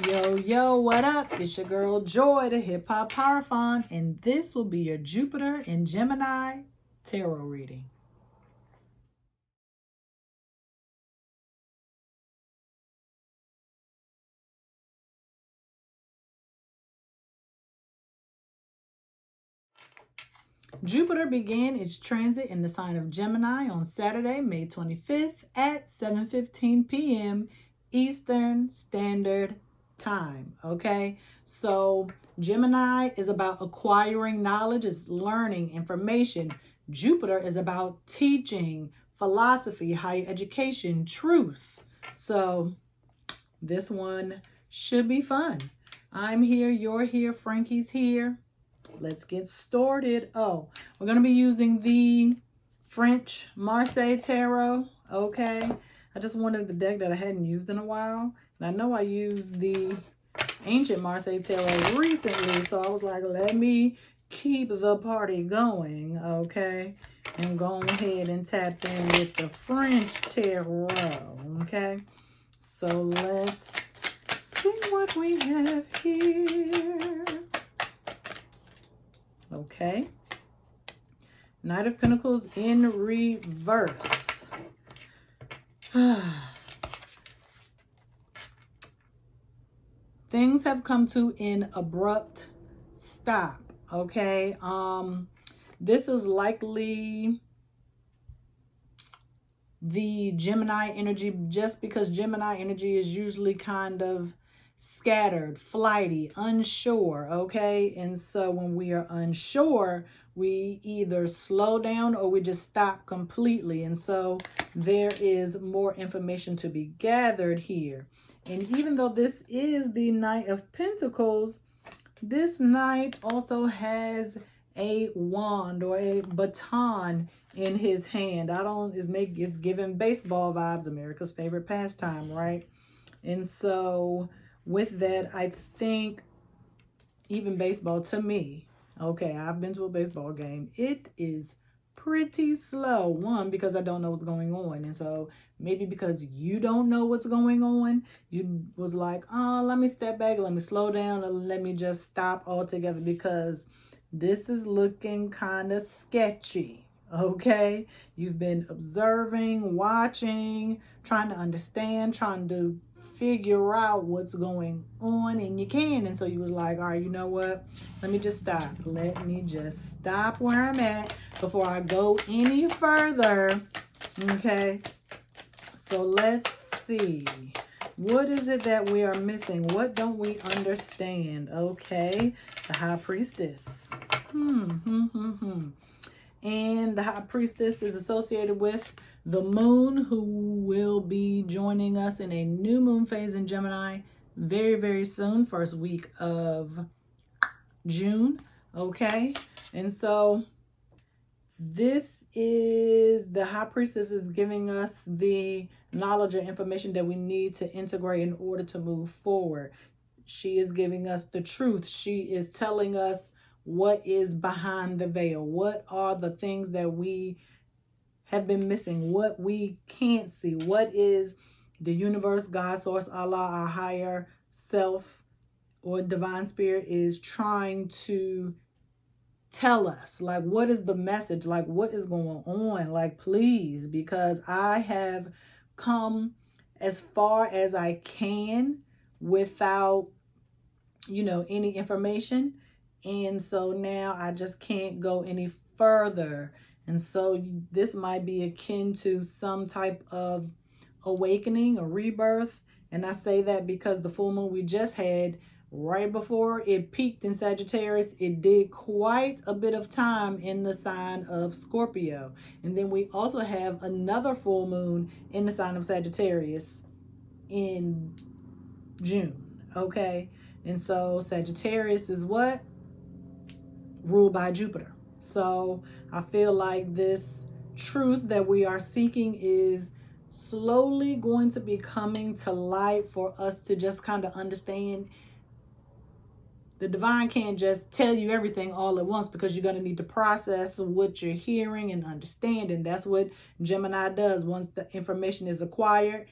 Yo, yo, what up? It's your girl Joy, the Hip Hop Power Font, and this will be your Jupiter and Gemini tarot reading. Jupiter began its transit in the sign of Gemini on Saturday, May 25th at 7:15 p.m. Eastern Standard Time. Okay, so Gemini is about acquiring knowledge, is learning information. Jupiter is about teaching, philosophy, higher education, truth. So this one should be fun. I'm here, you're here, Frankie's here. Let's get started. Oh, we're going to be using the French Marseille Tarot. Okay. I just wanted the deck that I hadn't used in a while. And I know I used the ancient Marseille Tarot recently. So I was like, let me keep the party going. Okay. And go ahead and tap in with the French Tarot. Okay. So let's see what we have here. Okay. Knight of Pentacles in reverse. Things have come to an abrupt stop. Okay. This is likely the Gemini energy, just because Gemini energy is usually kind of scattered, flighty, unsure. Okay. And so when we are unsure, we either slow down or we just stop completely. And so there is more information to be gathered here. And even though this is the Knight of Pentacles, this knight also has a wand or a baton in his hand. It's giving baseball vibes, America's favorite pastime, right? And so with that, I think even baseball, to me, okay, I've been to a baseball game. It is pretty slow. One, because I don't know what's going on. And so maybe because you don't know what's going on, you was like, oh, let me step back, let me slow down, or let me just stop altogether, because this is looking kind of sketchy. Okay, you've been observing, watching, trying to understand, trying to figure out what's going on, and you can. And so you was like, all right, you know what, let me just stop. Let me just stop where I'm at before I go any further. Okay, so let's see, what is it that we are missing? What don't we understand? Okay, the High Priestess. And the High Priestess is associated with the moon, who will be joining us in a new moon phase in Gemini very, very soon, first week of June. Okay, and so this is the High Priestess is giving us the knowledge and information that we need to integrate in order to move forward. She is giving us the truth. She is telling us what is behind the veil. What are the things that we have been missing? What we can't see? What is the universe, God, source, Allah, our higher self or divine spirit is trying to tell us? Like, what is the message? Like, what is going on? Like, please, because I have come as far as I can without, any information. And so now I just can't go any further. And so this might be akin to some type of awakening or rebirth. And I say that because the full moon we just had, right before it peaked in Sagittarius, it did quite a bit of time in the sign of Scorpio. And then we also have another full moon in the sign of Sagittarius in June. Okay. And so Sagittarius is what? Ruled by Jupiter. So I feel like this truth that we are seeking is slowly going to be coming to light for us to just kind of understand. The divine can't just tell you everything all at once, because you're going to need to process what you're hearing and understand. And that's what Gemini does. Once the information is acquired,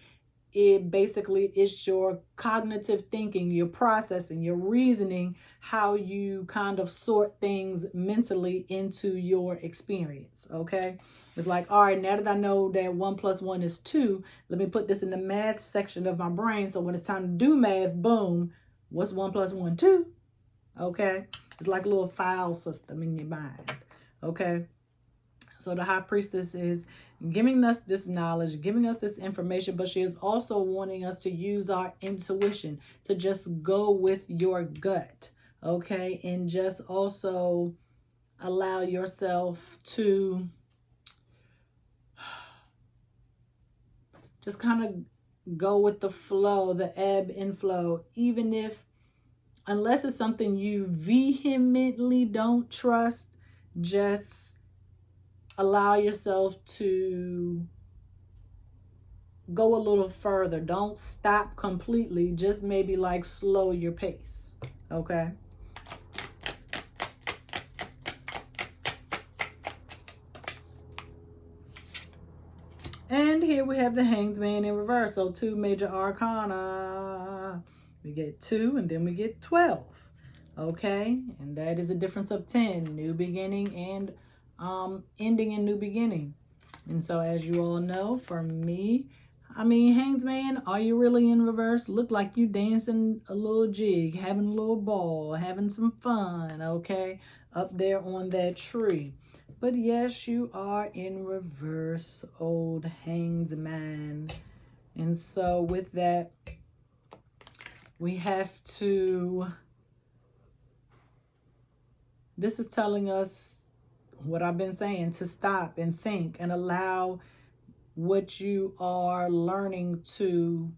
it basically is your cognitive thinking, your processing, your reasoning, how you kind of sort things mentally into your experience. Okay. It's like, all right, now that I know that 1 + 1 is 2, let me put this in the math section of my brain. So when it's time to do math, boom, what's 1 + 1? 2. Okay. It's like a little file system in your mind. Okay. So the high priestess is giving us this knowledge, giving us this information, but she is also wanting us to use our intuition, to just go with your gut, okay? And just also allow yourself to just kind of go with the flow, the ebb and flow, even if, unless it's something you vehemently don't trust, just allow yourself to go a little further. Don't stop completely. Just maybe like slow your pace. Okay. And here we have the Hanged Man in reverse. So 2 major arcana. We get 2 and then we get 12. Okay. And that is a difference of 10. New beginning and ending and new beginning. And so as you all know, for me, I mean, Hanged Man, are you really in reverse? Look like you dancing a little jig, having a little ball, having some fun, okay? Up there on that tree. But yes, you are in reverse, old Hanged Man. And so with that, we have to, this is telling us what I've been saying, to stop and think and allow what you are learning to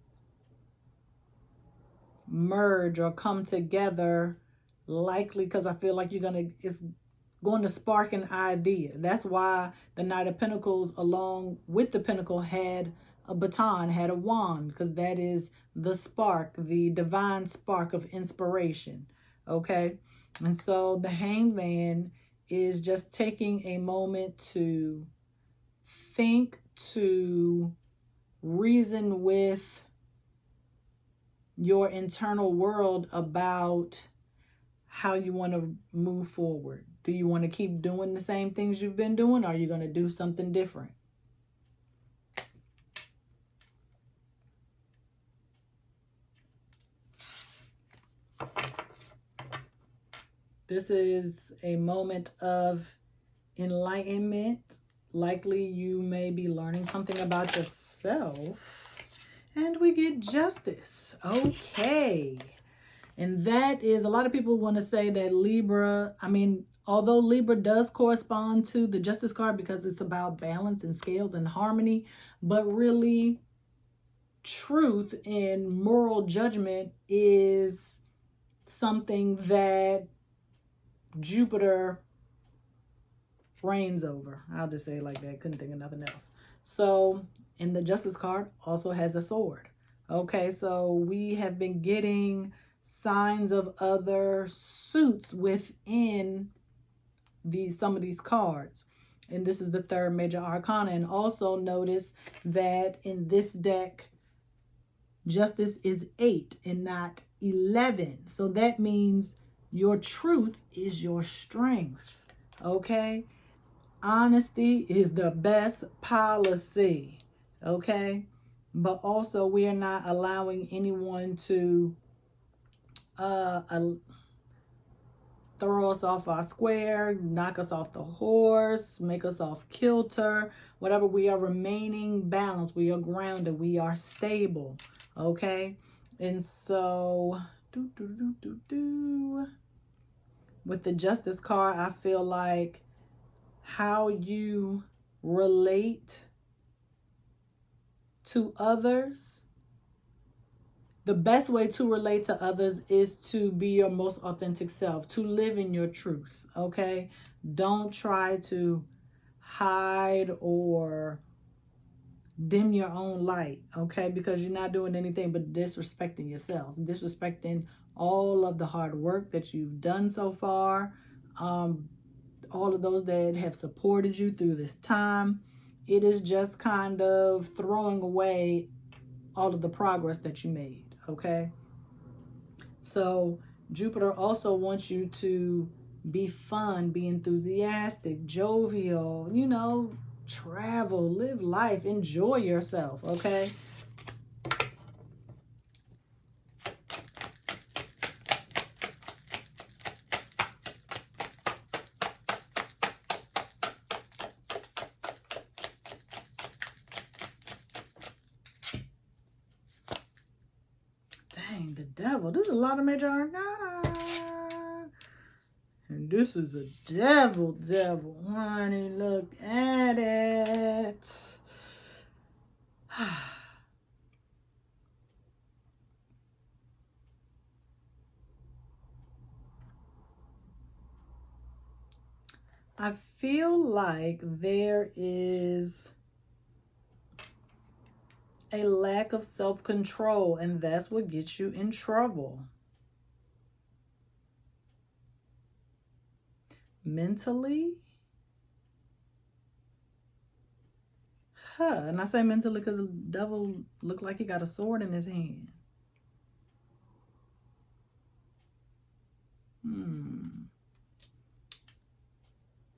merge or come together, likely because I feel like it's going to spark an idea. That's why the Knight of Pentacles along with the Pentacle had a baton, had a wand, because that is the spark, the divine spark of inspiration. Okay. And so the Hanged Man is just taking a moment to think, to reason with your internal world about how you want to move forward. Do you want to keep doing the same things you've been doing? Or are you going to do something different? This is a moment of enlightenment. Likely you may be learning something about yourself. And we get Justice. Okay. And that is, a lot of people want to say that Libra, I mean, although Libra does correspond to the Justice card because it's about balance and scales and harmony, but really truth and moral judgment is something that Jupiter reigns over. I'll just say it like that. Couldn't think of nothing else. So, and the Justice card also has a sword. Okay, so we have been getting signs of other suits within some of these cards. And this is the 3rd major arcana. And also notice that in this deck, Justice is 8 and not 11. So that means your truth is your strength. Okay? Honesty is the best policy. Okay? But also we are not allowing anyone to throw us off our square, knock us off the horse, make us off kilter, whatever. We are remaining balanced. We are grounded. We are stable. Okay. And so with the Justice card, I feel like how you relate to others, the best way to relate to others is to be your most authentic self, to live in your truth, okay? Don't try to hide or dim your own light, okay? Because you're not doing anything but disrespecting yourself, disrespecting all of the hard work that you've done so far, all of those that have supported you through this time. It is just kind of throwing away all of the progress that you made, okay? So Jupiter also wants you to be fun, be enthusiastic, jovial, you know, travel, live life, enjoy yourself, okay? Dang, the devil. This is a lot of major arcana. And this is a devil. Honey, look at it. I feel like there is a lack of self-control, and that's what gets you in trouble. Mentally. And I say mentally because the devil looked like he got a sword in his hand.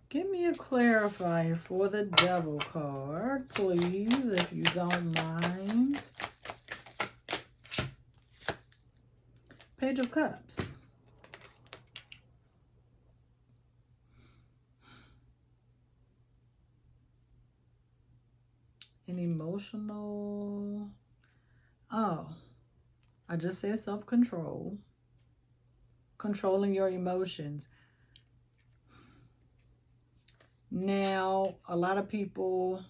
Give me a clarifier for the devil card, please, if you don't mind. Page of Cups. An emotional... Oh, I just said self-control. Controlling your emotions. Now, a lot of people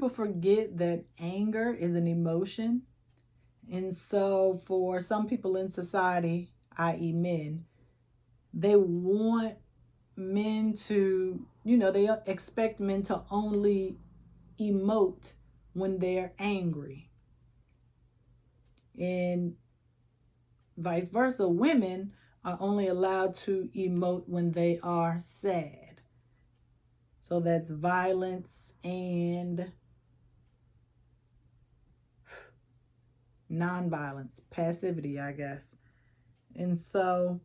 forget that anger is an emotion. And so for some people in society, i.e. men, they want men to, you know, they expect men to only emote when they're angry. And vice versa, women are only allowed to emote when they are sad. So that's violence and non-violence, passivity, I guess. And so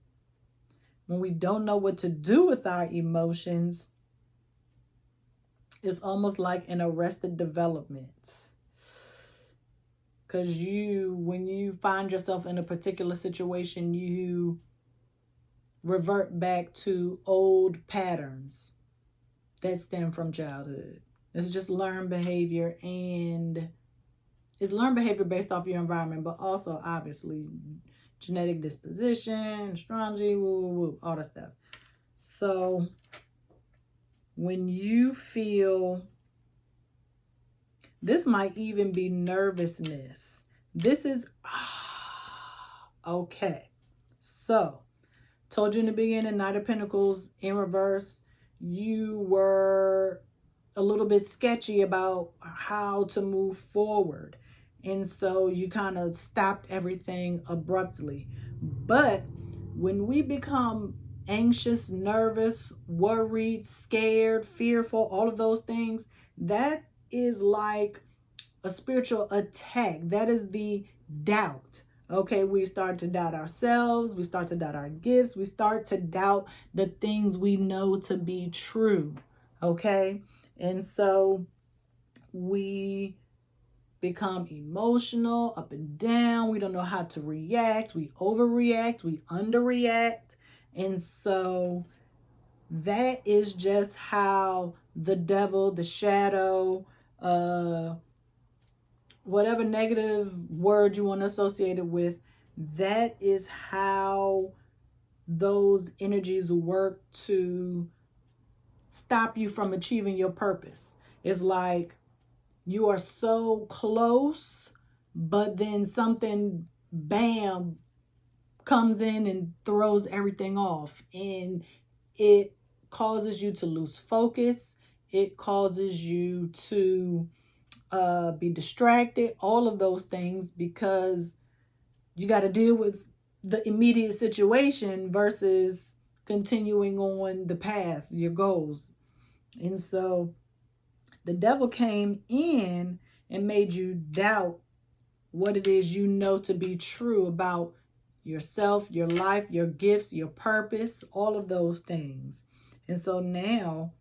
when we don't know what to do with our emotions, it's almost like an arrested development. Because when you find yourself in a particular situation, you revert back to old patterns that stem from childhood. It's just learned behavior, and it's learned behavior based off your environment, but also obviously genetic disposition, astrology, all that stuff. So when you feel, this might even be nervousness. This is, okay. So told you in the beginning, Knight of Pentacles in reverse, you were a little bit sketchy about how to move forward. And so you kind of stopped everything abruptly. But when we become anxious, nervous, worried, scared, fearful, all of those things, that is like a spiritual attack. That is the doubt. Okay, we start to doubt ourselves. We start to doubt our gifts. We start to doubt the things we know to be true. Okay, and so we become emotional, up and down. We don't know how to react. We overreact. We underreact. And so that is just how the devil, the shadow, whatever negative word you want to associate it with, that is how those energies work to stop you from achieving your purpose. It's like you are so close, but then something, bam, comes in and throws everything off. And it causes you to lose focus. It causes you to be distracted, all of those things, because you got to deal with the immediate situation versus continuing on the path, your goals. And so The devil came in and made you doubt what it is you know to be true about yourself, your life, your gifts, your purpose, all of those things. And so now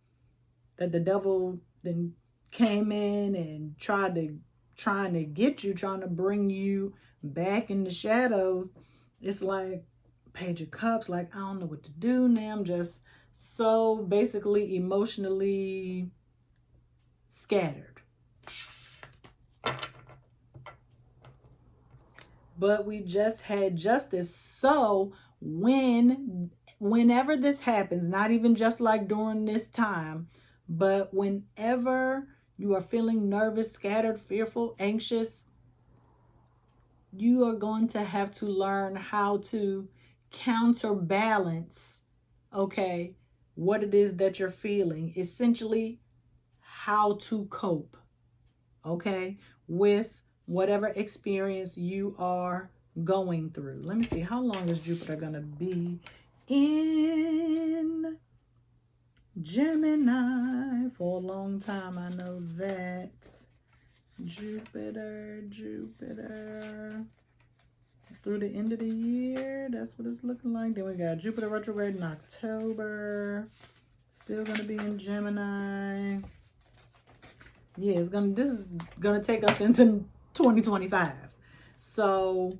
that the devil then came in and trying to get you, trying to bring you back in the shadows, it's like Page of Cups, like, I don't know what to do now. I'm just so basically emotionally scattered. But we just had justice. So whenever this happens, not even just like during this time, but whenever you are feeling nervous, scattered, fearful, anxious, you are going to have to learn how to counterbalance, okay, what it is that you're feeling. Essentially, how to cope, okay, with whatever experience you are going through. Let me see, how long is Jupiter going to be in Gemini? For a long time, I know that. Jupiter through the end of the year. That's what it's looking like. Then we got Jupiter retrograde in October. Still going to be in Gemini. Yeah, this is gonna take us into 2025. So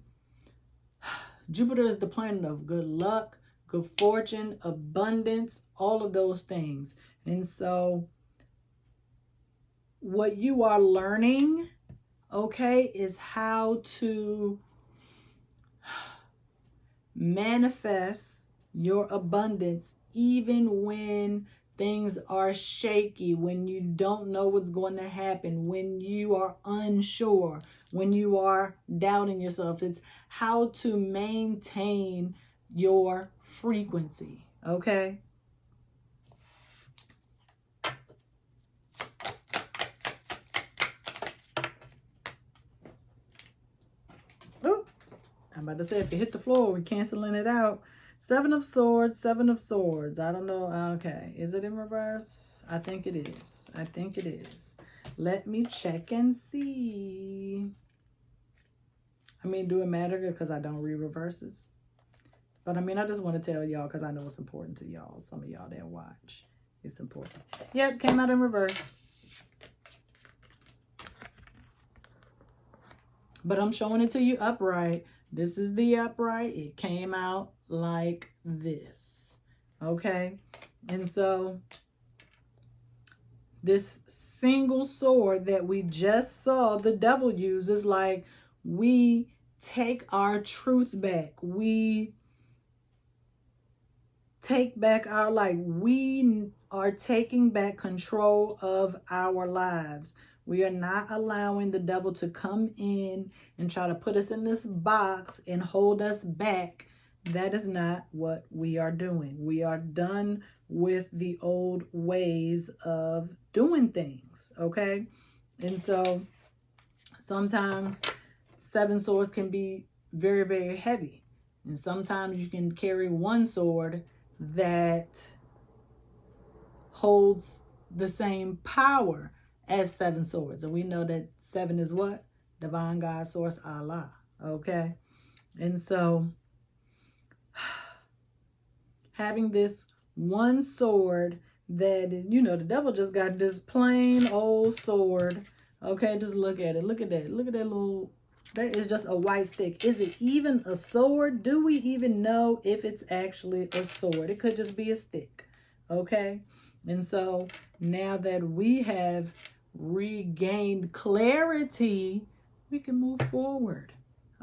Jupiter is the planet of good luck, good fortune, abundance, all of those things. And so what you are learning, okay, is how to manifest your abundance even when things are shaky, when you don't know what's going to happen, when you are unsure, when you are doubting yourself. It's how to maintain your frequency, okay? Ooh, I'm about to say, if you hit the floor, we're canceling it out. Seven of Swords. I don't know. Okay. Is it in reverse? I think it is. Let me check and see. I mean, do it matter? Because I don't read reverses. But I mean, I just want to tell y'all because I know it's important to y'all. Some of y'all that watch. It's important. Yep, came out in reverse. But I'm showing it to you upright. This is the upright. It came out like this, okay? And so this single sword that we just saw the devil use is like, we take our truth back. We take back our life. We are taking back control of our lives. We are not allowing the devil to come in and try to put us in this box and hold us back. That is not what we are doing. We are done with the old ways of doing things, okay? And so sometimes seven swords can be very, very heavy. And sometimes you can carry one sword that holds the same power as seven swords. And we know that seven is what? Divine God, Source, Allah. Okay? And so having this one sword that is, you know, the devil just got this plain old sword. Okay, just look at it. Look at that. Look at that little, that is just a white stick. Is it even a sword? Do we even know if it's actually a sword? It could just be a stick. Okay? And so now that we have regained clarity, we can move forward.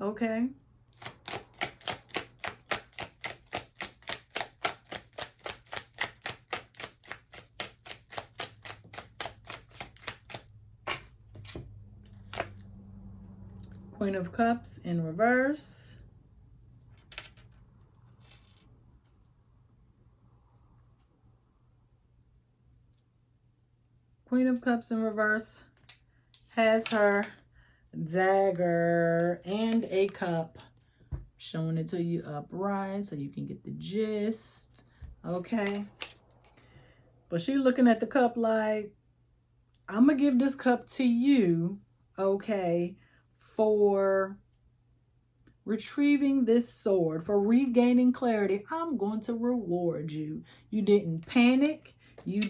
Okay? Queen of Cups in reverse. Queen of Cups in reverse has her dagger and a cup. Showing it to you upright so you can get the gist. Okay. But she's looking at the cup like, I'm going to give this cup to you, okay, for retrieving this sword, for regaining clarity. I'm going to reward you. You didn't panic. You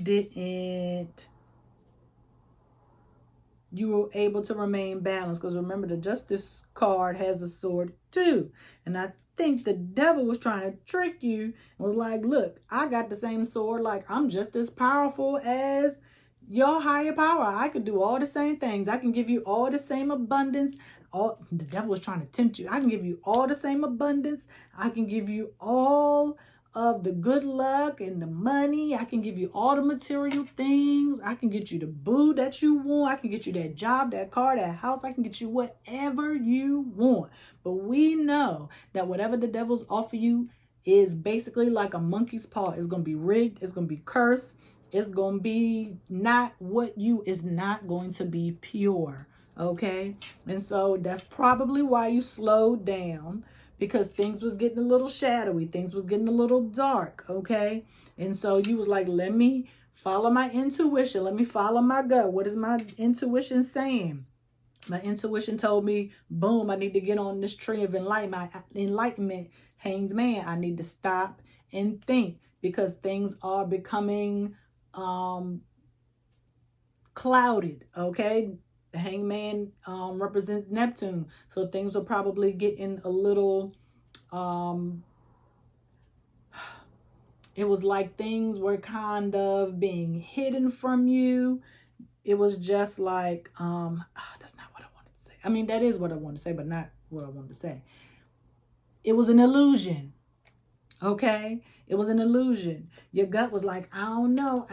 were able to remain balanced, because remember, the Justice card has a sword too. And I think the devil was trying to trick you and was like, look, I got the same sword. Like, I'm just as powerful as your higher power. I could do all the same things. I can give you all the same abundance. The devil was trying to tempt you. I can give you all the same abundance. I can give you all of the good luck and the money. I can give you all the material things. I can get you the boo that you want. I can get you that job, that car, that house. I can get you whatever you want. But we know that whatever the devil's offer you is basically like a monkey's paw. It's going to be rigged. It's going to be cursed. It's going to be not what you, is not going to be pure. Okay. And so that's probably why you slowed down, because things was getting a little shadowy. Things was getting a little dark. Okay. And so you was like, let me follow my intuition. Let me follow my gut. What is my intuition saying? My intuition told me, boom, I need to get on this tree of enlightenment, hanged man. I need to stop and think, because things are becoming clouded. Okay. The hangman represents Neptune. So things are probably getting a little, it was like things were kind of being hidden from you. It was just like, that's not what I wanted to say. I mean, that is what I wanted to say, but not what I wanted to say. It was an illusion. Okay. It was an illusion. Your gut was like, I don't know.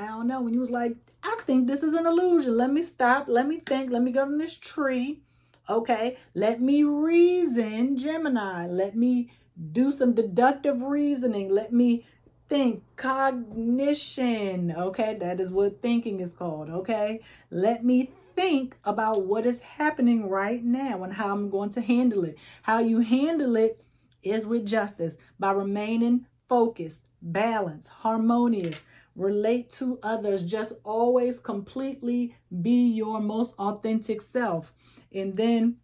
When you was like, I think this is an illusion. Let me stop. Let me think. Let me go to this tree. Okay. Let me reason, Gemini. Let me do some deductive reasoning. Let me think. Cognition. Okay. That is what thinking is called. Okay. Let me think about what is happening right now and how I'm going to handle it. How you handle it is with justice, by remaining focused, balanced, harmonious, relate to others, just always completely be your most authentic self. And then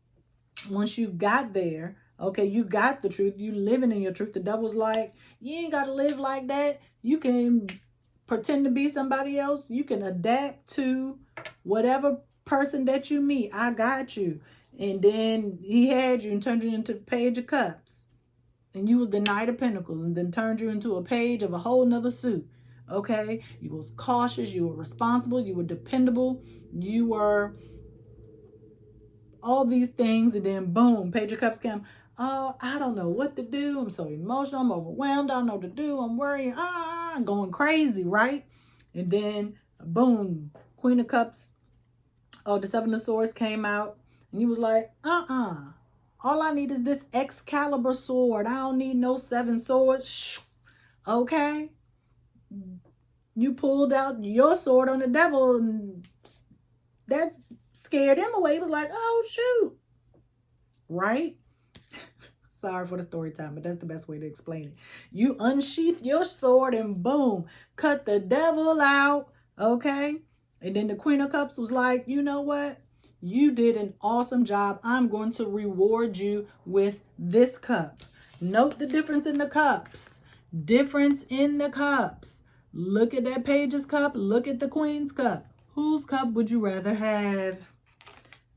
once you got there, okay, you got the truth, you living in your truth. The devil's like, you ain't got to live like that. You can pretend to be somebody else. You can adapt to whatever person that you meet. I got you. And then he had you and turned you into the Page of Cups. And you was the Knight of Pentacles, and then turned you into a page of a whole nother suit. Okay. You was cautious. You were responsible. You were dependable. You were all these things. And then boom, Page of Cups came. Oh, I don't know what to do. I'm so emotional. I'm overwhelmed. I don't know what to do. I'm worrying. I'm going crazy. Right. And then boom, Queen of Cups. Oh, the Seven of Swords came out, and you was like, all I need is this Excalibur sword. I don't need no 7 swords. Okay. You pulled out your sword on the devil, and that scared him away. He was like, oh, shoot. Right? Sorry for the story time, but that's the best way to explain it. You unsheath your sword and boom, cut the devil out. Okay. And then the Queen of Cups was like, you know what? You did an awesome job. I'm going to reward you with this cup. Note the difference in the cups. Difference in the cups. Look at that Page's cup. Look at the Queen's cup. Whose cup would you rather have?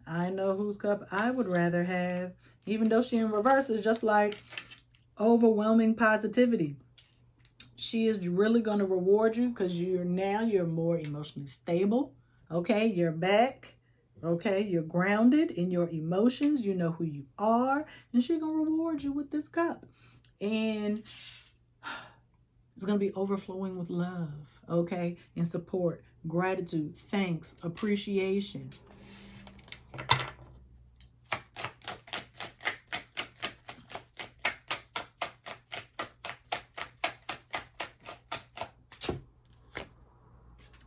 I know whose cup I would rather have. Even though she in reverse is just like overwhelming positivity. She is really going to reward you because you're more emotionally stable. Okay, you're back. Okay, you're grounded in your emotions. You know who you are. And she's going to reward you with this cup. And it's going to be overflowing with love. Okay, and support, gratitude, thanks, appreciation.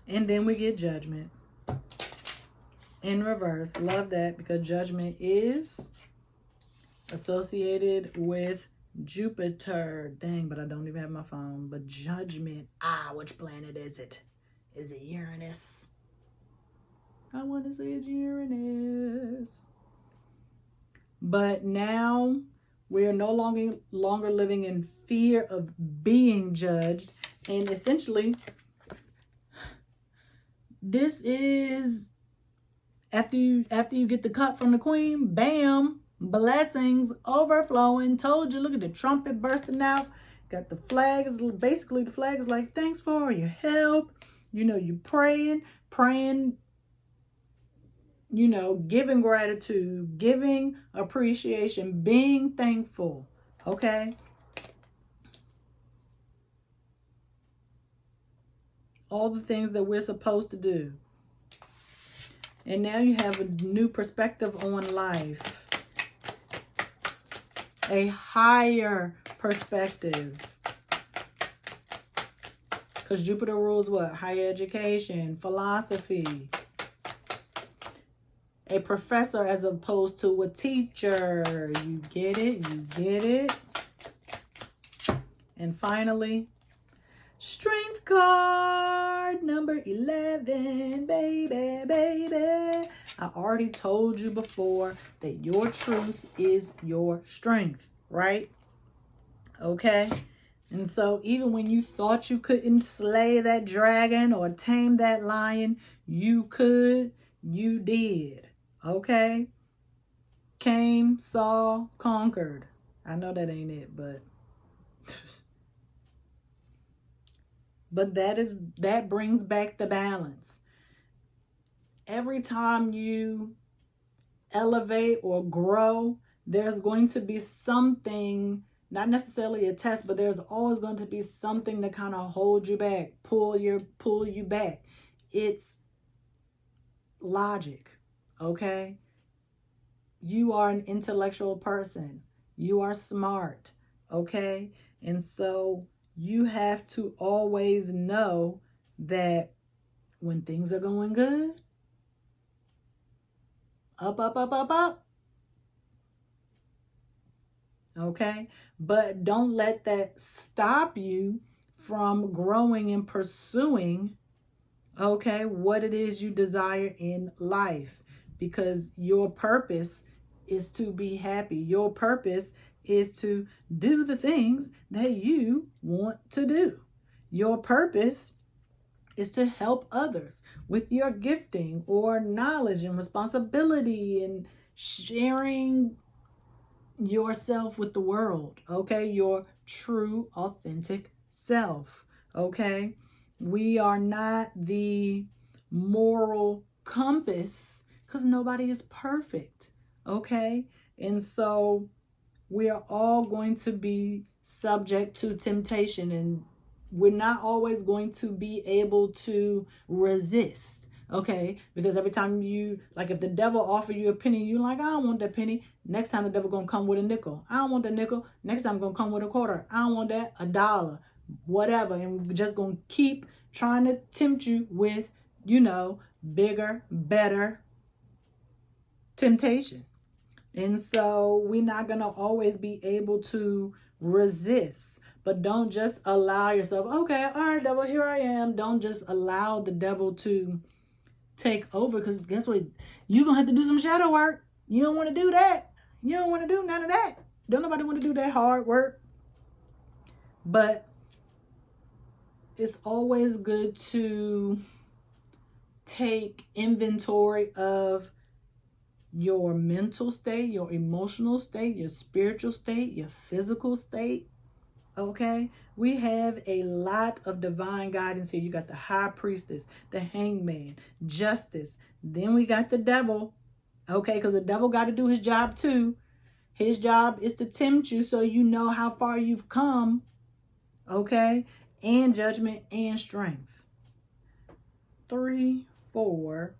And then we get Judgment in reverse. Love that, because Judgment is associated with Jupiter. Dang, but I don't even have my phone. But Judgment, which planet is it? Is it Uranus? I want to say it's Uranus. But now we're no longer living in fear of being judged. And essentially, this is after you get the cut from the queen, bam, blessings overflowing. Told you, look at the trumpet bursting out. Got the flags. Basically, the flag is like, thanks for all your help. You know, you praying, you know, giving gratitude, giving appreciation, being thankful. Okay? All the things that we're supposed to do. And now you have a new perspective on life. A higher perspective. Because Jupiter rules what? Higher education, philosophy. A professor as opposed to a teacher. You get it? You get it? And finally, Strength card number 11, baby, baby. I already told you before that your truth is your strength, right? Okay? And so even when you thought you couldn't slay that dragon or tame that lion, you could, you did. Okay? Came, saw, conquered. I know that ain't it, but but that brings back the balance. Every time you elevate or grow, there's going to be something, not necessarily a test, but there's always going to be something to kind of hold you back, pull you back. It's logic, okay? You are an intellectual person. You are smart, okay? And so you have to always know that when things are going good, up, up, up, up, up. Okay? But don't let that stop you from growing and pursuing, okay, what it is you desire in life. Because your purpose is to be happy. Your purpose is to do the things that you want to do. Your purpose is to help others with your gifting or knowledge and responsibility and sharing yourself with the world, okay? Your true, authentic self, okay? We are not the moral compass because nobody is perfect, okay? And so we are all going to be subject to temptation, and we're not always going to be able to resist, okay? Because every time you, like if the devil offer you a penny, you're like, I don't want that penny. Next time the devil gonna come with a nickel. I don't want the nickel. Next time gonna come with a quarter. I don't want that, $1, whatever. And we're just gonna keep trying to tempt you with, you know, bigger, better temptation. And so we're not going to always be able to resist. But don't just allow yourself, okay, all right, devil, here I am. Don't just allow the devil to take over, because guess what? You're going to have to do some shadow work. You don't want to do that. You don't want to do none of that. Don't nobody want to do that hard work. But it's always good to take inventory of your mental state, your emotional state, your spiritual state, your physical state, okay? We have a lot of divine guidance here. You got the high priestess, the hangman, justice. Then we got the devil, okay? Because the devil got to do his job too. His job is to tempt you so you know how far you've come, okay? And judgment and strength. 3, 4,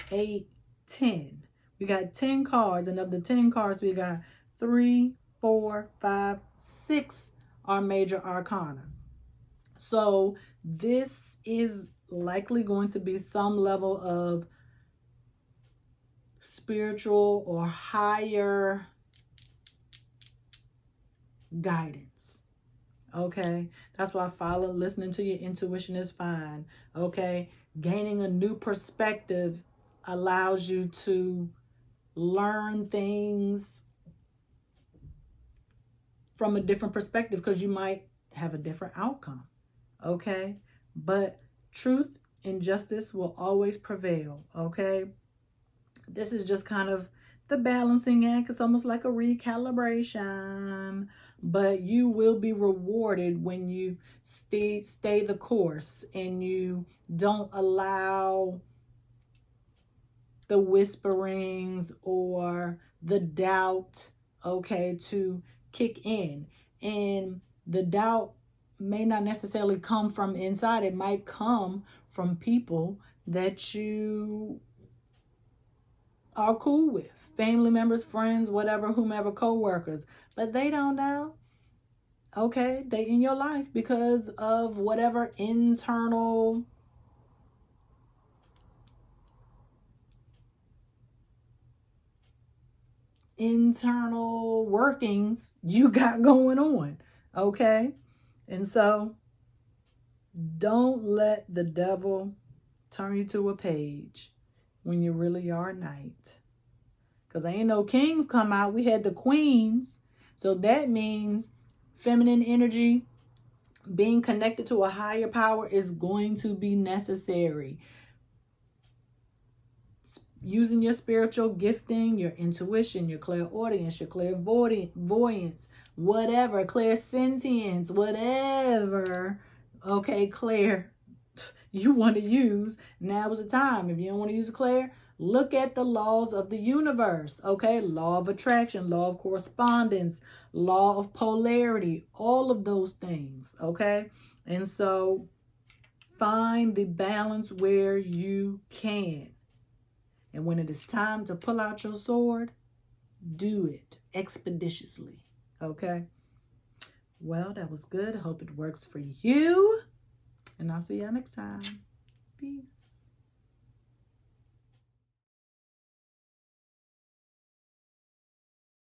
8, 10. We got 10 cards, and of the 10 cards, we got 3, 4, 5, 6 are major arcana. So this is likely going to be some level of spiritual or higher guidance. Okay, that's why listening to your intuition is fine. Okay, gaining a new perspective allows you to learn things from a different perspective, because you might have a different outcome. Okay? But truth and justice will always prevail. Okay? This is just kind of the balancing act. It's almost like a recalibration. But you will be rewarded when you stay the course and you don't allow the whisperings or the doubt, okay, to kick in. And the doubt may not necessarily come from inside. It might come from people that you are cool with, family members, friends, whatever, whomever, co-workers, but they don't know. Okay, they in your life because of whatever internal workings you got going on. Okay, and so don't let the devil turn you to a page when you really are a knight. Because ain't no kings come out. We had the queens. So that means feminine energy, being connected to a higher power, is going to be necessary. Using your spiritual gifting, your intuition, your clairaudience, your clairvoyance, whatever, clairsentience, whatever, okay, clair you want to use, now is the time. If you don't want to use a clair, look at the laws of the universe, okay? Law of attraction, law of correspondence, law of polarity, all of those things, okay? And so find the balance where you can. And when it is time to pull out your sword, do it expeditiously, okay? Well, that was good. I hope it works for you. And I'll see y'all next time. Peace.